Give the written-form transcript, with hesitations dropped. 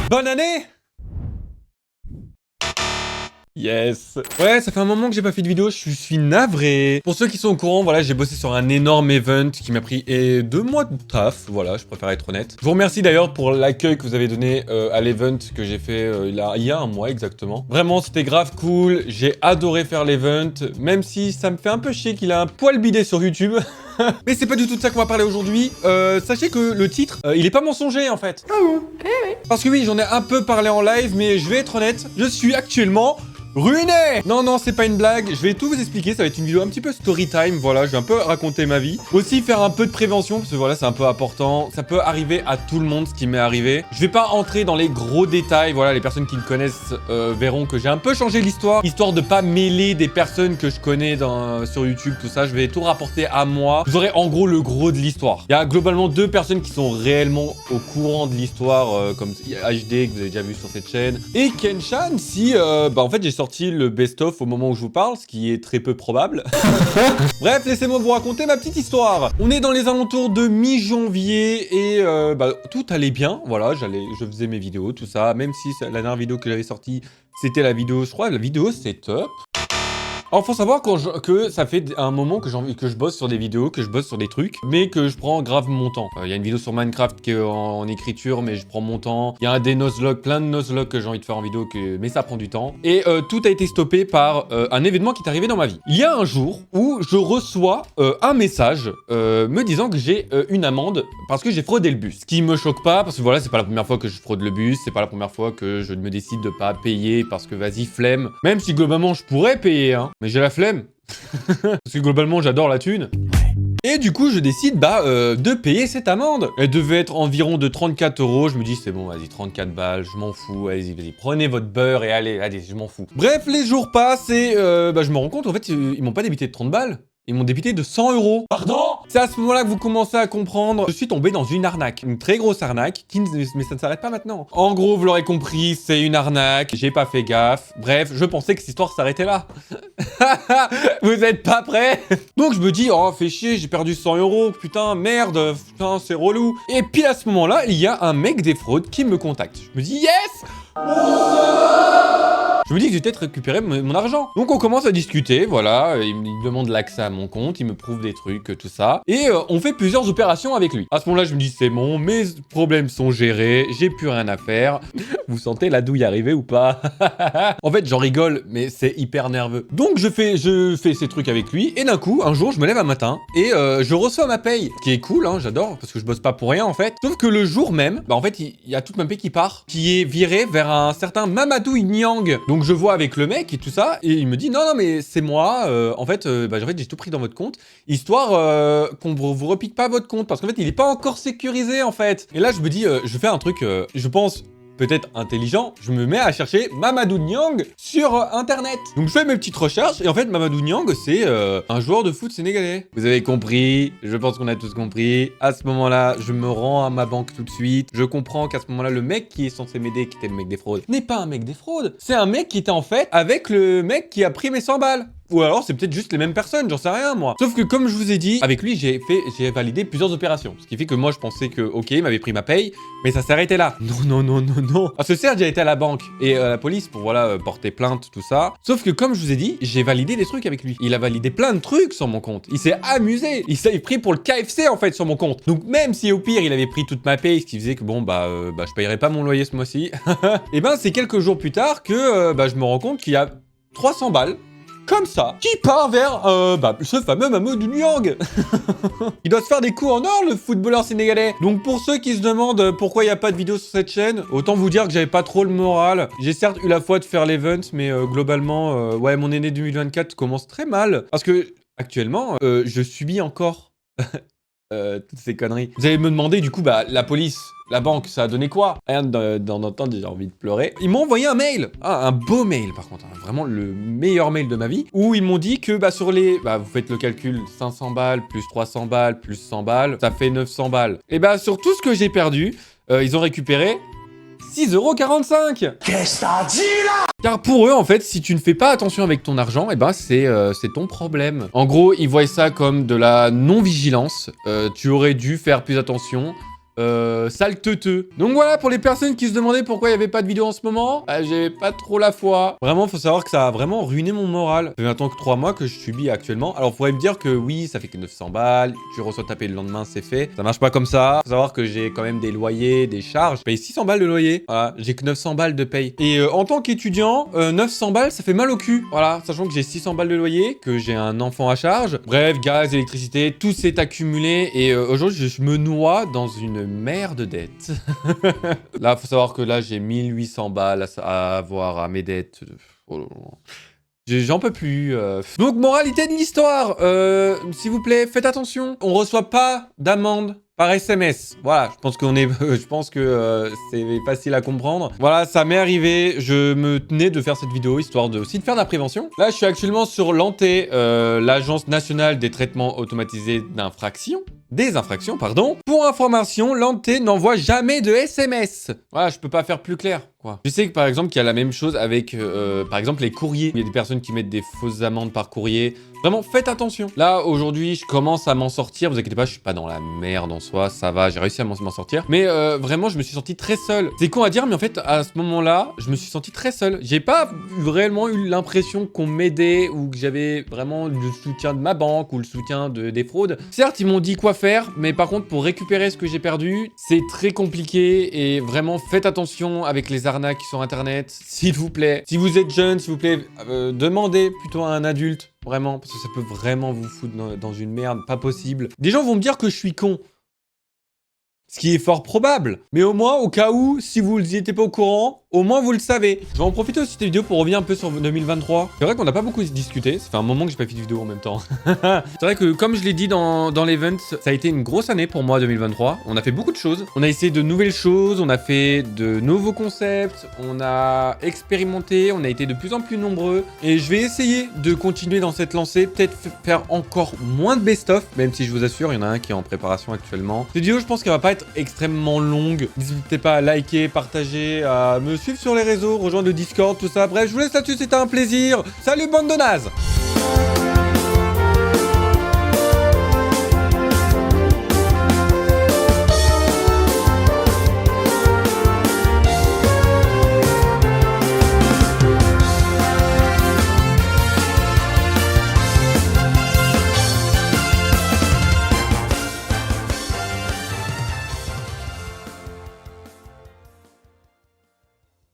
Bonne année! Yes. Ouais, ça fait un moment que j'ai pas fait de vidéo, je suis navré. Pour ceux qui sont au courant, voilà, j'ai bossé sur un énorme event qui m'a pris 2 mois de taf, voilà, je préfère être honnête. Je vous remercie d'ailleurs pour l'accueil que vous avez donné à l'event que j'ai fait il y a un mois exactement. Vraiment, c'était grave cool, j'ai adoré faire l'event, même si ça me fait un peu chier qu'il a un poil bidé sur YouTube. Mais c'est pas du tout de ça qu'on va parler aujourd'hui. Sachez que le titre, il est pas mensonger en fait. Ah bon? Eh oui. Parce que oui, j'en ai un peu parlé en live, mais je vais être honnête, je suis actuellement ruiné! Non, non, c'est pas une blague, je vais tout vous expliquer, ça va être une vidéo un petit peu story time, voilà, je vais un peu raconter ma vie. Aussi faire un peu de prévention, parce que voilà, c'est un peu important, ça peut arriver à tout le monde ce qui m'est arrivé. Je vais pas entrer dans les gros détails, voilà, les personnes qui me connaissent verront que j'ai un peu changé l'histoire, histoire de pas mêler des personnes que je connais sur YouTube, tout ça, je vais tout rapporter à moi. Vous aurez en gros le gros de l'histoire. Il y a globalement 2 personnes qui sont réellement au courant de l'histoire, comme HD, que vous avez déjà vu sur cette chaîne, et Kenshan, si, en fait, j'ai sorti le best-of au moment où je vous parle, ce qui est très peu probable. Bref, laissez-moi vous raconter ma petite histoire. On est dans les alentours de mi-janvier et tout allait bien. Voilà, je faisais mes vidéos, tout ça. Même si la dernière vidéo que j'avais sortie, c'était la vidéo, je crois, la vidéo setup. Alors, faut savoir que ça fait un moment que je bosse sur des vidéos, que je bosse sur des trucs, mais que je prends grave mon temps. Il y a une vidéo sur Minecraft qui est en écriture, mais je prends mon temps. Il y a des nuzlogs, plein de nuzlogs que j'ai envie de faire en vidéo, mais ça prend du temps. Et tout a été stoppé par un événement qui est arrivé dans ma vie. Il y a un jour où je reçois un message me disant que j'ai une amende parce que j'ai fraudé le bus. Ce qui me choque pas, parce que voilà, c'est pas la première fois que je fraude le bus, c'est pas la première fois que je me décide de pas payer parce que vas-y, flemme. Même si globalement je pourrais payer, hein. Mais j'ai la flemme. Parce que globalement, j'adore la thune. Et du coup, je décide de payer cette amende. Elle devait être environ de 34 €. Je me dis, c'est bon, vas-y, 34 balles, je m'en fous. Vas-y, prenez votre beurre et allez, je m'en fous. Bref, les jours passent et je me rends compte, en fait, ils m'ont pas débité de 30 balles. Ils m'ont débité de 100 €. Pardon? C'est à ce moment-là que vous commencez à comprendre. Je suis tombé dans une arnaque. Une très grosse arnaque, mais ça ne s'arrête pas maintenant. En gros, vous l'aurez compris, c'est une arnaque. J'ai pas fait gaffe. Bref, je pensais que cette histoire s'arrêtait là. Vous êtes pas prêts? Donc je me dis, oh, fais chier, j'ai perdu 100 €. Putain, merde. Putain, c'est relou. Et puis à ce moment-là, il y a un mec des fraudes qui me contacte. Je me dis, yes! Je me dis que j'ai peut-être récupéré mon argent. Donc on commence à discuter, voilà, il me demande l'accès à mon compte, il me prouve des trucs, tout ça. Et on fait plusieurs opérations avec lui. À ce moment-là, je me dis, c'est bon, mes problèmes sont gérés, j'ai plus rien à faire. Vous sentez la douille arriver ou pas? En fait, j'en rigole, mais c'est hyper nerveux. Donc je fais ces trucs avec lui, et d'un coup, un jour, je me lève un matin, et je reçois ma paye. Ce qui est cool, hein, j'adore, parce que je bosse pas pour rien, en fait. Sauf que le jour même, en fait, il y a toute ma paye qui part, qui est virée vers un certain Mamadou Niang. Donc je vois avec le mec et tout ça, et il me dit non mais c'est moi, en fait j'ai tout pris dans votre compte, histoire qu'on vous repique pas votre compte, parce qu'en fait il est pas encore sécurisé en fait. Et là je me dis, je fais un truc, je pense peut-être intelligent, je me mets à chercher Mamadou Niang sur internet. Donc je fais mes petites recherches, et en fait Mamadou Niang c'est un joueur de foot sénégalais. Vous avez compris, je pense qu'on a tous compris. À ce moment-là, je me rends à ma banque tout de suite. Je comprends qu'à ce moment-là, le mec qui est censé m'aider, qui était le mec des fraudes, n'est pas un mec des fraudes. C'est un mec qui était en fait avec le mec qui a pris mes 100 balles. Ou alors c'est peut-être juste les mêmes personnes, j'en sais rien moi. Sauf que comme je vous ai dit, avec lui j'ai validé plusieurs opérations. Ce qui fait que moi je pensais que ok, il m'avait pris ma paye, mais ça s'est arrêté là. Non. Parce que certes j'ai été à la banque et à la police pour voilà porter plainte, tout ça. Sauf que comme je vous ai dit, j'ai validé des trucs avec lui. Il a validé plein de trucs sur mon compte. Il s'est amusé. Il s'est pris pour le KFC en fait sur mon compte. Donc même si au pire il avait pris toute ma paye, ce qui faisait que bon je payerais pas mon loyer ce mois-ci. Et ben c'est quelques jours plus tard que je me rends compte qu'il y a 300 balles. Comme ça, qui part vers ce fameux Mamadou Niang. Il doit se faire des coups en or, le footballeur sénégalais. Donc pour ceux qui se demandent pourquoi il n'y a pas de vidéo sur cette chaîne, autant vous dire que j'avais pas trop le moral. J'ai certes eu la foi de faire l'event, mais globalement, ouais, mon année 2024 commence très mal. Parce que, actuellement, je subis encore toutes ces conneries. Vous allez me demander, du coup, la police... La banque, ça a donné quoi? Rien d'en entendre, j'ai envie de pleurer. Ils m'ont envoyé un mail. Ah, un beau mail, par contre. Hein, vraiment le meilleur mail de ma vie. Où ils m'ont dit que sur les... vous faites le calcul, 500 balles, plus 300 balles, plus 100 balles, ça fait 900 balles. Et sur tout ce que j'ai perdu, ils ont récupéré 6,45 €. Qu'est-ce que t'as dit là? Car pour eux, en fait, si tu ne fais pas attention avec ton argent, c'est ton problème. En gros, ils voient ça comme de la non-vigilance. Tu aurais dû faire plus attention. sale teuteux. Donc voilà, pour les personnes qui se demandaient pourquoi il n'y avait pas de vidéo en ce moment, j'avais pas trop la foi. Vraiment, faut savoir que ça a vraiment ruiné mon moral. Ça fait maintenant que 3 mois que je subis actuellement. Alors, vous pourrez me dire que oui, ça fait que 900 balles, tu reçois ta paye le lendemain, c'est fait. Ça marche pas comme ça. Faut savoir que j'ai quand même des loyers, des charges. Je paye 600 balles de loyer. Voilà, j'ai que 900 balles de paye. Et en tant qu'étudiant, 900 balles, ça fait mal au cul. Voilà, sachant que j'ai 600 balles de loyer, que j'ai un enfant à charge. Bref, gaz, électricité, tout s'est accumulé. Et aujourd'hui, je me noie dans une mer de dettes. Là, faut savoir que là, j'ai 1800 balles à avoir à mes dettes. Oh là là. J'en peux plus. Donc, moralité de l'histoire. S'il vous plaît, faites attention. On reçoit pas d'amende par SMS. Voilà, je pense que c'est facile à comprendre. Voilà, ça m'est arrivé. Je me tenais de faire cette vidéo histoire de aussi de faire de la prévention. Là, je suis actuellement sur l'ANTE, l'Agence nationale des traitements automatisés d'infractions. Des infractions, pardon. Pour information, l'ANTE n'envoie jamais de SMS. Voilà, je peux pas faire plus clair, quoi. Je sais que par exemple qu'il y a la même chose avec, par exemple, les courriers. Il y a des personnes qui mettent des fausses amendes par courrier. Vraiment, faites attention. Là, aujourd'hui, je commence à m'en sortir. Vous inquiétez pas, je suis pas dans la merde en soi. Ça va, j'ai réussi à m'en sortir. Mais vraiment, je me suis senti très seul. C'est con à dire, mais en fait, à ce moment-là, je me suis senti très seul. J'ai pas réellement eu l'impression qu'on m'aidait ou que j'avais vraiment le soutien de ma banque ou le soutien des fraudes. Certes, ils m'ont dit quoi faire, mais par contre, pour récupérer ce que j'ai perdu, c'est très compliqué. Et vraiment, faites attention avec les arnaques sur Internet, s'il vous plaît. Si vous êtes jeune, s'il vous plaît, demandez plutôt à un adulte. Vraiment, parce que ça peut vraiment vous foutre dans une merde, pas possible. Des gens vont me dire que je suis con. Ce qui est fort probable. Mais au moins, au cas où, si vous n'y étiez pas au courant, au moins vous le savez. Je vais en profiter aussi de cette vidéo pour revenir un peu sur 2023. C'est vrai qu'on n'a pas beaucoup discuté. Ça fait un moment que j'ai pas fait de vidéo en même temps. C'est vrai que comme je l'ai dit dans l'event, ça a été une grosse année pour moi 2023. On a fait beaucoup de choses. On a essayé de nouvelles choses. On a fait de nouveaux concepts. On a expérimenté. On a été de plus en plus nombreux. Et je vais essayer de continuer dans cette lancée. Peut-être faire encore moins de best-of. Même si je vous assure, il y en a un qui est en préparation actuellement. Cette vidéo, je pense qu'elle va pas être extrêmement longue. N'hésitez pas à liker, partager, à me suivre sur les réseaux, rejoindre le Discord, tout ça. Bref, je vous laisse là-dessus, c'était un plaisir. Salut bande de nazes!